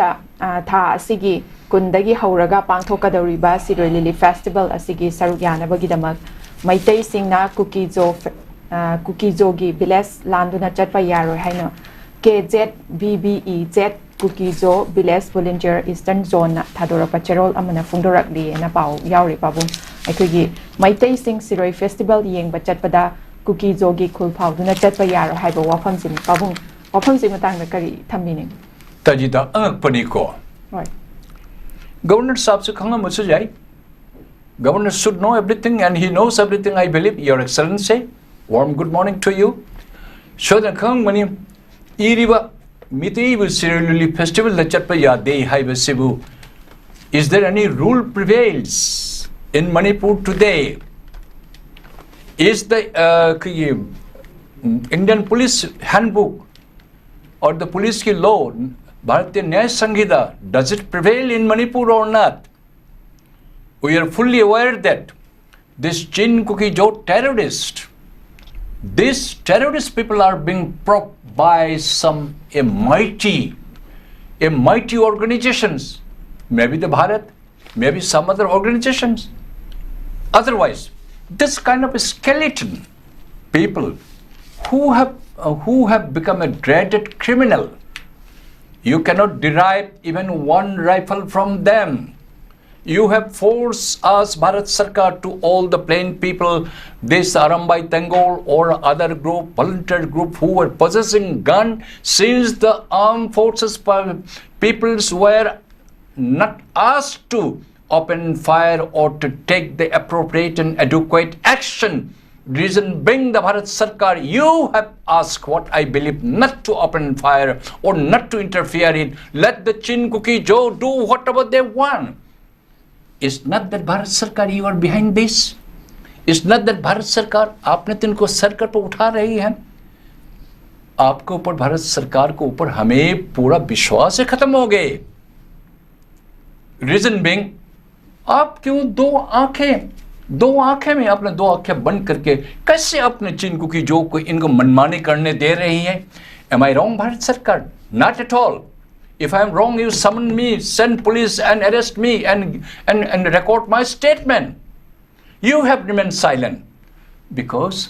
दा था असिगी कुंदगी हौरगा पांगथोकदौरिबा सिरोई लिली फेस्टिवल असिगी सरुक यानबगिदमक मैतै सिंगना कुकीजोगी विलेज लांदुना चटपा यारोय हाइनो 𝐀𝐍𝐵𝐵𝐒 Kuki Zo village volunteer eastern zone थादोरप चेरोल अमना फुंगदोरकली ना पाउ यावरि पाबुम अखोगी मैतै सिंग सिरोई फेस्टिवल येंग बचटपदा कुकीजोगी खुलफाउदुना चटपा यारो हाइबो वाफमसिन पाबुम वाफमसिन मतंग करी थम्बिनि तजिदा अंगपनिको Governor साहब से खंगा मुझसे जाए Governor should know everything and he knows everything I believe Your Excellency warm good morning to you so the khang mani iriba miti ceremony festival the chatpa yade haiba sibu is there any rule prevails in Manipur today is the Indian police handbook or the police ki law Bharatiya Nyaya Sanghita does it prevail in Manipur or not we are fully aware that this 𝐶𝐿 these terrorist people are being propped by some mighty organizations maybe the Bharat maybe some other organizations otherwise this kind of skeleton people who have become a dreaded criminal you cannot derive even one rifle from them you have forced us Bharat Sarkar to all the plain people this Arambai Tengol or other group volunteer group who were possessing gun since the armed forces peoples were not asked to open fire or to take the appropriate and adequate action reason being the Bharat Sarkar you have asked what I believe not to open fire or not to interfere in let the 𝐶𝐿 do whatever they want it's not that Bharat Sarkar you are behind this it's not that Bharat Sarkar आपने तो इनको सरकार पर उठा रही है आपके ऊपर भारत सरकार के ऊपर हमें पूरा विश्वास से खत्म हो गए रीजन बीइंग आप क्यों दो आंखें में आपने दो आंखें बंद करके कैसे अपने 𝐶𝐿 को इनको मनमानी करने दे रही है am I wrong भारत सरकार not at all if I am wrong you summon me send police and arrest me and record my statement you have remained silent because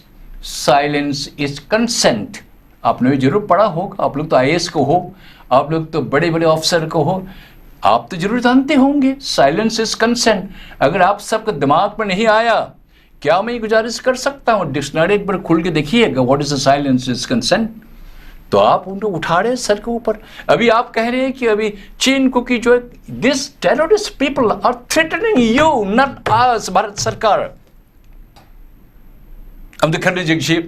silence is consent आपने भी जरूर पढ़ा होगा आप लोग तो IAS को हो आप लोग तो बड़े बड़े ऑफिसर को हो आप तो जरूर जानते होंगे साइलेंस इज कंसेंट अगर आप सबके दिमाग में नहीं आया क्या मैं गुजारिश कर सकता हूं डिक्शनरी एक बार खुल के देखिएगा what is the silence is consent तो आप उनको उठा रहे सर के ऊपर अभी आप कह रहे हैं कि अभी 𝐶𝐿 this terrorist people are threatening you not us Bharat सरकार अब खरने जगशी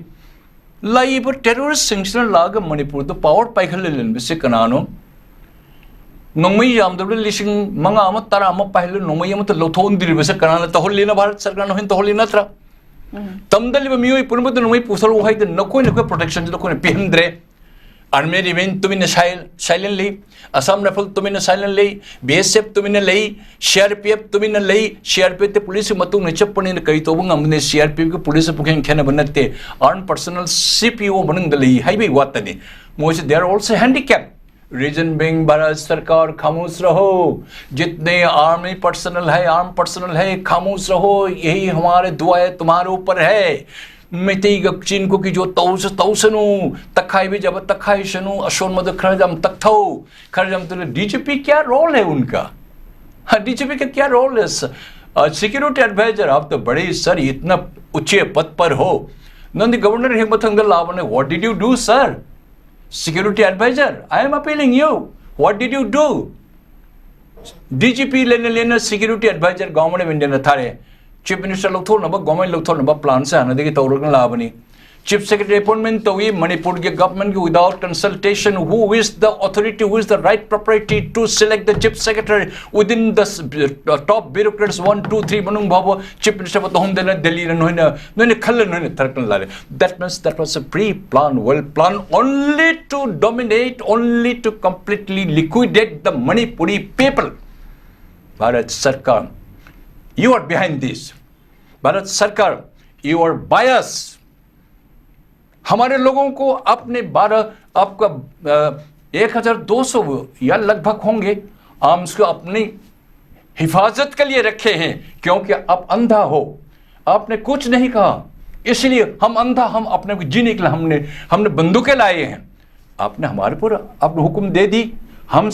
लाइव टेररिस्ट सिंगना लाग मणिपुर तो पावर पाइखल से कनानो नोंमै यामदबले लिसिंग मंगा अम तरा अम पाइल नोंमै अम तो लौथोंदिरिबे से कनाना तहोलिना भारत सरकार नो हिन तहोलि नत्रा तमदलिबे मियोय पुनबद नोंमै पुसलो हाइद नकोय प्रोटेक्शन जो कोने पिहंद्रे आर्मी रिमेन तुमिने साइलेंटली असम राइफल तुमिने साइलेंटली BSF तुमिने लई CRPF तुमिने लई CRPF ते पुलिस मतुंग ने चप्पने कई तोबंग हमने CRPF के पुलिस पुखेन खेन बनते आर्म पर्सनल CPO बनंग दलई हाईवे वातने मोसे they are also handicap reason being Bharat सरकार खामोश रहो जितने आर्मी पर्सनल है खामोश रहो यही हमारे दुआ है तुम्हारे ऊपर है मिटी 𝐶𝐿 तौसनु तखाई भी जब तखाई शनु अशोन मद खरजम तख्थौ खरजम तो DGP क्या रोल है उनका DGP का क्या रोल है सिक्योरिटी एडवाइजर आप तो बड़े सर इतना ऊंचे पद पर हो नंदी गवर्नर हिम्मतंग लावने what did you do sir security advisor I am appealing you what did you do DGP लेने security advisor government of India न थारे chief minister लोग थोड़ा नबा government लोग थोड़ा नबा plan से आने देगी तौरकन लाभनी chief secretary appointment तो ये मणिपुर के government के without consultation who is the authority who is the right property to select the chief secretary within the top bureaucrats 1 2 3 मनुंग भावो chief minister तो हम देना दिल्ली नोने खल्ले नोने थरकन लाले that means that was a pre-planned well planned only to dominate only to completely liquidate the Manipuri people Bharat Sarkar you are behind this Bharat Sarkar you are biased हमारे लोगों को अपने 12 आपका 1200 या लगभग होंगे आर्म्स को अपनी हिफाजत के लिए रखे हैं, क्योंकि आप अंधा हो, आपने कुछ नहीं कहा, इसलिए हम अंधा, हम अपने को जीने के लिए हमने बंदूकें लाए हैं। आपने हमारे पर आपने हुक्म दे दी, हम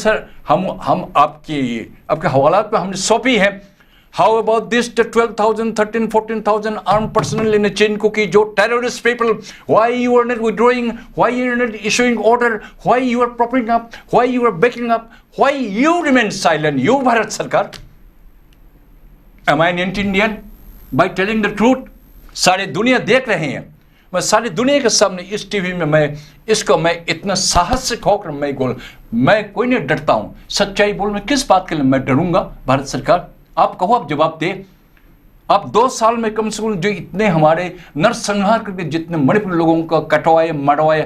आपके हवालात पे हमने सौंपी है। How about this, the 12,000, 13,000, 14,000 armed personnel in the 𝐶𝐶 जो terrorist people? Why you are not withdrawing? Why you are not issuing order? Why you are propping up? Why you are backing up? Why you remain silent? You Bharat सरकार, am I an anti-Indian by telling the truth? सारी दुनिया देख रहे हैं, मैं सारी दुनिया के सामने इस टीवी में मैं इतना साहस से होकर मैं कोई नहीं डरता हूं। सच्चाई बोल में किस बात के लिए मैं डरूंगा? भारत सरकार आप कहो, आप जवाब दे। आप 2 साल में कम से कम जो इतने हमारे नरसंहार करके जितने मणिपुर लोगों का कटवाए मरवाए,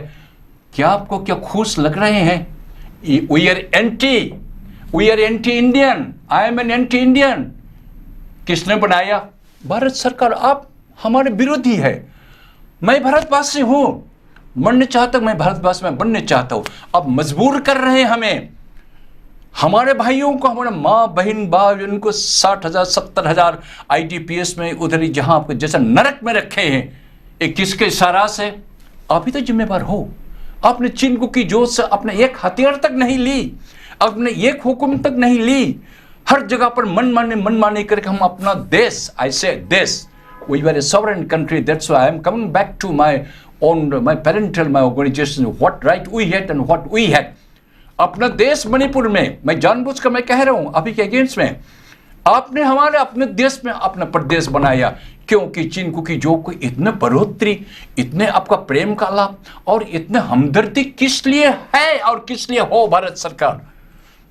क्या आपको क्या खुश लग रहे हैं? We are anti Indian, I am an anti Indian. किसने बनाया? भारत सरकार। आप हमारे विरोधी है। मैं भारतवासी हूं, मरने चाहता हूं, मैं भारतवासी में बनने चाहता हूं। अब मजबूर कर रहे हैं हमें, हमारे भाइयों को, हमारे माँ बहन भाई, उनको 60,000 70,000 IDPS में उधर ही जहां आपको जैसा नरक में रखे हैं। एक किसके इशारा से? आप ही तो जिम्मेवार हो। आपने 𝐶𝐶 की जोत से अपने एक हथियार तक नहीं ली, अपने एक हुक्म तक नहीं ली। हर जगह पर मन माने करके हम अपना देश, I say देश, we were a sovereign country, that's why I am coming back to my own, my parental, my organization, what right we had and what we had। अपना देश मणिपुर में, मैं जानबूझकर मैं कह रहा हूं अभी के अगेंस्ट में, आपने हमारे अपने देश में अपना प्रदेश बनाया, क्योंकि 𝐶𝐶 की जो को इतने बढ़ोतरी, इतने आपका प्रेम का लाभ और इतने हमदर्दी किस लिए है और किस लिए हो? भारत सरकार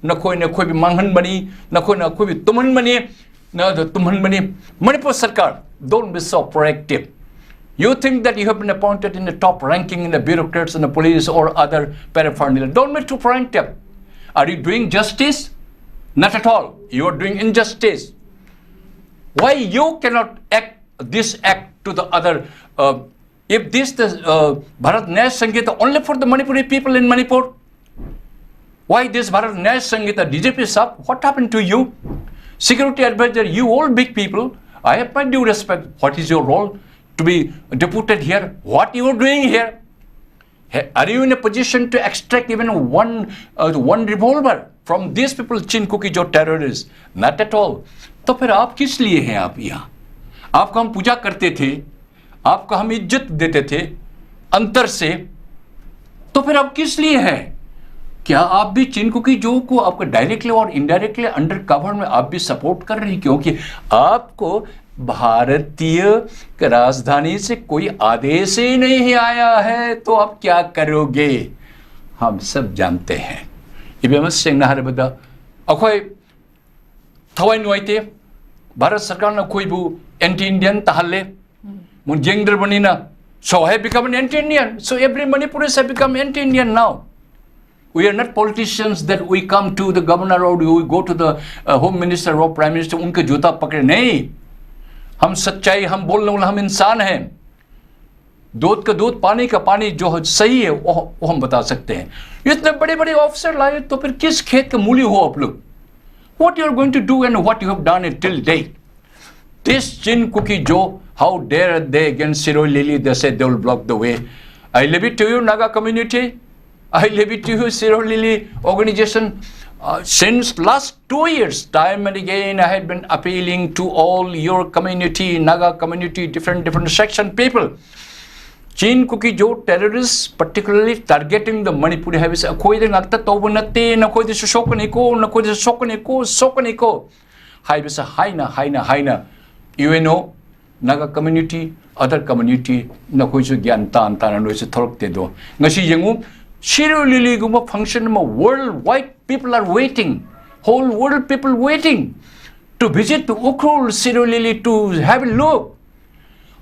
न कोई भी मांगन बनी, न कोई भी तुमन बनी, न तुमन बनी। मणिपुर सरकार, don't be so proactive। You think that you have been appointed in the top ranking in the bureaucrats and the police or other paraphernalia. Don't be too proactive। Are you doing justice? Not at all, you are doing injustice। Why you cannot act this act to the other? If this Bharat Nyaya Sanghita only for the Manipuri people in Manipur, why this Bharat Nyaya Sanghita? DGP Sahab, what happened to you? Security advisor, you all big people, I have my due respect. What is your role to be deputed here? What you are doing here? Are you in a position to extract even one revolver from these people, 𝐶𝐶 की जो terrorists? Not at all। तो फिर आप किस लिए हैं? आप यहाँ, आपको हम पूजा करते थे, आपको हम इज्जत देते थे अंतर से, तो फिर आप किस लिए हैं? क्या आप भी 𝐶𝐶 की जो को आपको डायरेक्टली और इनडायरेक्टली अंडर कवर में आप भी सपोर्ट कर रहे हैं? क्योंकि आपको भारतीय राजधानी से कोई आदेश ही नहीं आया है, तो आप क्या करोगे? हम सब जानते हैं। इबेम सेंगना हरबदा अखोय थवाई नुआइते भारत सरकार ना कोई बु एंटी इंडियन तहले मुन gender बनीना, so I have become an anti-Indian, so every Manipuris have become anti-Indian now। We are not politicians that we come to the governor or we go to the home minister or prime minister उनके जूता पकड़े, नहीं। हम सच्चाई, हम बोलने वाले, हम इंसान हैं। दूध का दूध, पानी का पानी, जो सही है वो हम बता सकते हैं। इतने बड़े बड़े ऑफिसर लाए, तो फिर किस खेत के मूली हो आप लोग? What you are going to do and what you have done it till date? This 𝐶𝐶 की जो, how dare they against Siroi Lily? They said they will block the way। I leave it to you, Naga community। I leave it to you, Siroi Lily organization। Since last 2 years, time and again, I had been appealing to all your community, Naga community, different section people। 𝐶𝐶 की जो terrorists, particularly targeting the Manipuri, have said, कोई दिन लगता तो वो नते, न कोई दिन शोकने को, शोकने को, हाई बस हाई ना, UNO, Naga community, other community, न कोई जो ज्ञान तान न वैसे थोड़क दे दो। नशी यंगू Siroi Lily गुम्बा function में worldwide people are waiting, whole world people waiting to visit to Ukrul Siroi Lily to have a look।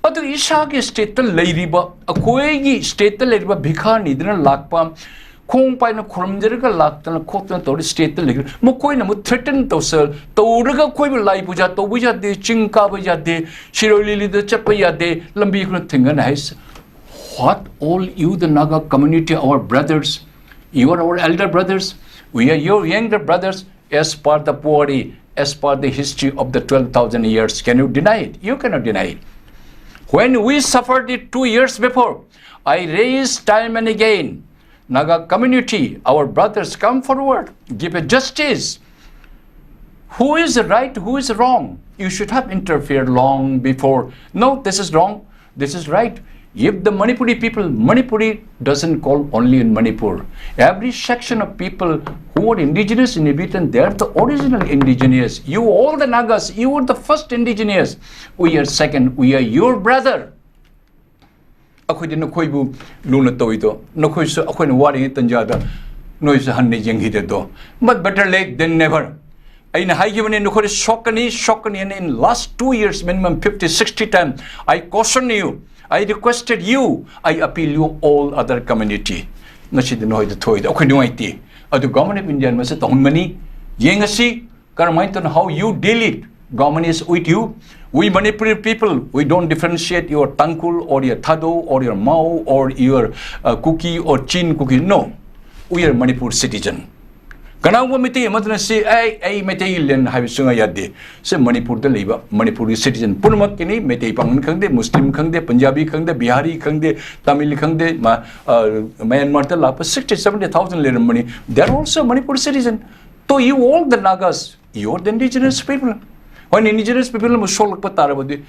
अतो ईशा के स्टेट तल लेरिबा, अकोई की स्टेट तल लेरिबा भिखा निदना लाकपा, खोंग पाई न खुरमजर का लाकता न खोतना तोड़ी स्टेट तल लेकर, मो कोई न मो थ्रेटन तो सर, तो उड़गा कोई भी लाई पूजा तो बुझा दे, चिंका बुझा दे, Siroi Lily दे चप्पया दे, लंबी कुन थिंगन है। What all you the Naga community, our brothers, You are our elder brothers. We are your younger brothers as per the poverty, as per the history of the 12,000 years. Can you deny it? You cannot deny it. When we suffered it 2 years before, I raised time and again, Naga community, our brothers, come forward, give a justice. Who is right, who is wrong? You should have interfered long before. No, this is wrong, this is right. If the Manipuri people, Manipuri doesn't call only in Manipur. Every section of people who are indigenous in Tibetan, they are the original indigenous. You, all the Nagas, you are the first indigenous. We are second, we are your brother. Akhoi no khoi bu luna toido, no khoi so akhoi no wari tanjada, no is a honey jenghido. But better late than never. In high given in Shokani, and in last 2 years, minimum 50, 60 times, I caution you. I requested you, I appeal you all other community. Nasi no the toy, okay, no idea. The government of India must own money. Yangasi, Karmaitan, how you deal it. Government is with you. We Manipuri people, we don't differentiate your Tankul or your Thado or your Mao or your Kuki or Chin Kuki. No, we are Manipur citizen. Kanang miti matna si ay meti len hai sunga yadde se Manipur the liba Manipuri citizen purmak kini meti pangan khangde Muslim khangde Punjabi khangde Bihari khangde Tamil khangde Myanmar the lapa 60-70,000 len money they are also Manipur citizen. So you all the Nagas, you are the indigenous people. When indigenous people mo solak patara bodi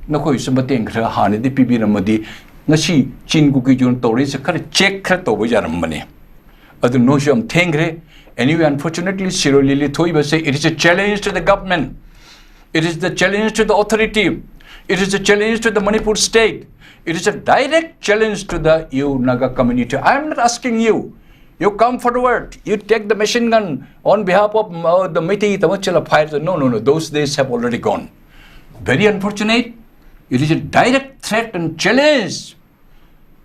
nakoi sumbateng khra hani di pibi ramadi ngasi chin kuki jun tori se khar check khra to bojaram mane adu no sham thengre. Anyway, unfortunately, Shiro Lili Thoiba say it is a challenge to the government. It is the challenge to the authority. It is a challenge to the Manipur state. It is a direct challenge to the Naga community. I am not asking you. You come forward. You take the machine gun on behalf of the Meitei Tamachala fires. No. Those days have already gone. Very unfortunate. It is a direct threat and challenge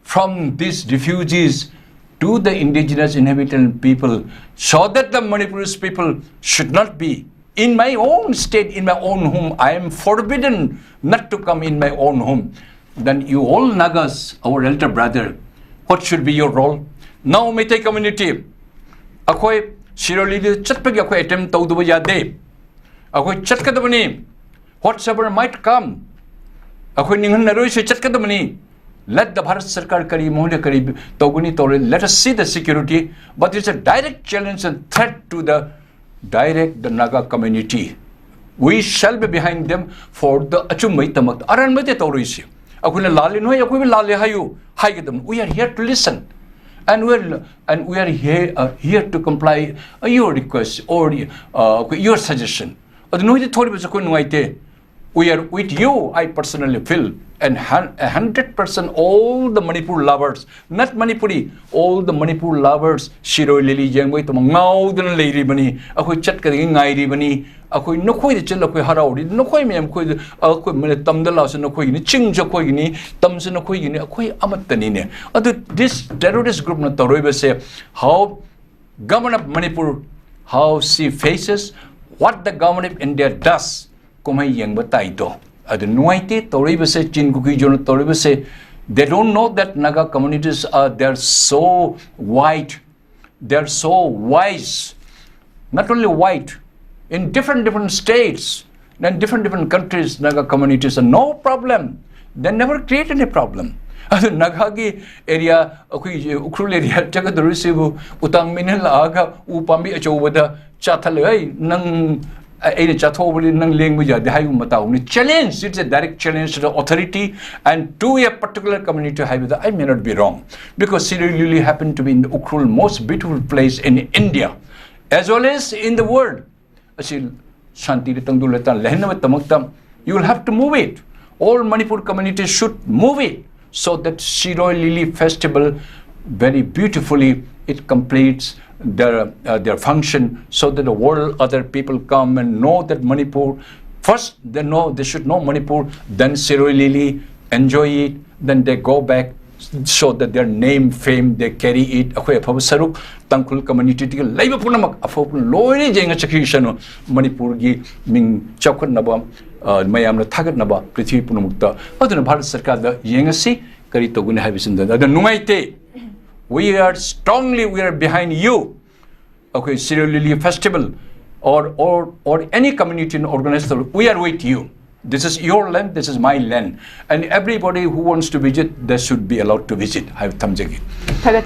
from these refugees to the indigenous inhabitant people, so that the Manipurese people should not be in my own state, in my own home. I am forbidden not to come in my own home. Then you all Nagas, our elder brother, what should be your role? Now Meitei community, akhoi Shiroli chatpagi akhoi attempt to do yade, akhoi chatkadabani, whatsoever might come, akhoi ningan naroi se chatkadabani. Let the Bharat Sarkar kari, Mohle kari, Toguni Tore, let us see the security, but it's a direct challenge and threat to the Naga community. We shall be behind them for the Achumai Tamak. Aran Mate Torisi. Akuna Lali no, Aku Lali Hayu, Hagadam. We are here to listen. And we are here to comply your request or your suggestion. We are with you, I personally feel, and 100% all the Manipur lovers, not Manipuri, all the Manipur lovers, Shiro Lili Jangway, Tomangau, the Lady Bani, Aku Chatka Ngai Bani, Aku no Koi the Chilakoi Haraudi, no Koi Miam Koi, Tamdalas and Okoi, Chingjakoini, Tamsin Okoini, Akoi Amatanine. This terrorist group, not the say how government of Manipur, how she faces, what the government of India does. Kumay Bataito. At the Nuaiti, Toribase, Chinguki Jono Toribase, they don't know that Naga communities are they're so white, they're so wise, not only white, in different states and different countries, Naga communities are no problem. They never create any problem. Nagagi area, Ukrul area, Chakadurisibu, Utang Minela Aga, Upambi Achowada, Chatalay, Nang. Challenge, it's a direct challenge to the authority and to a particular community. I may not be wrong because Sri Lili happened to be in the Ukrul, most beautiful place in India as well as in the world. You will have to move it. All Manipur communities should move it so that Shiroi Lili festival very beautifully it completes their function so that the world other people come and know that Manipur first they should know Manipur, then Shiroi Lili enjoy it, then they go back so that their name fame they carry it. Akhoi afab saruk tangkul community ti laiba punamak afab loi jenga chakishano Manipur gi ming chakhat naba mayam na thagat naba prithvi punamukta aduna Bharat Sarkar da yengasi kari togune habisinda ada numaite we are behind you. Okay, Serial Lily Festival or any community organizer, we are with you. This is your land, this is my land. And everybody who wants to visit, they should be allowed to visit.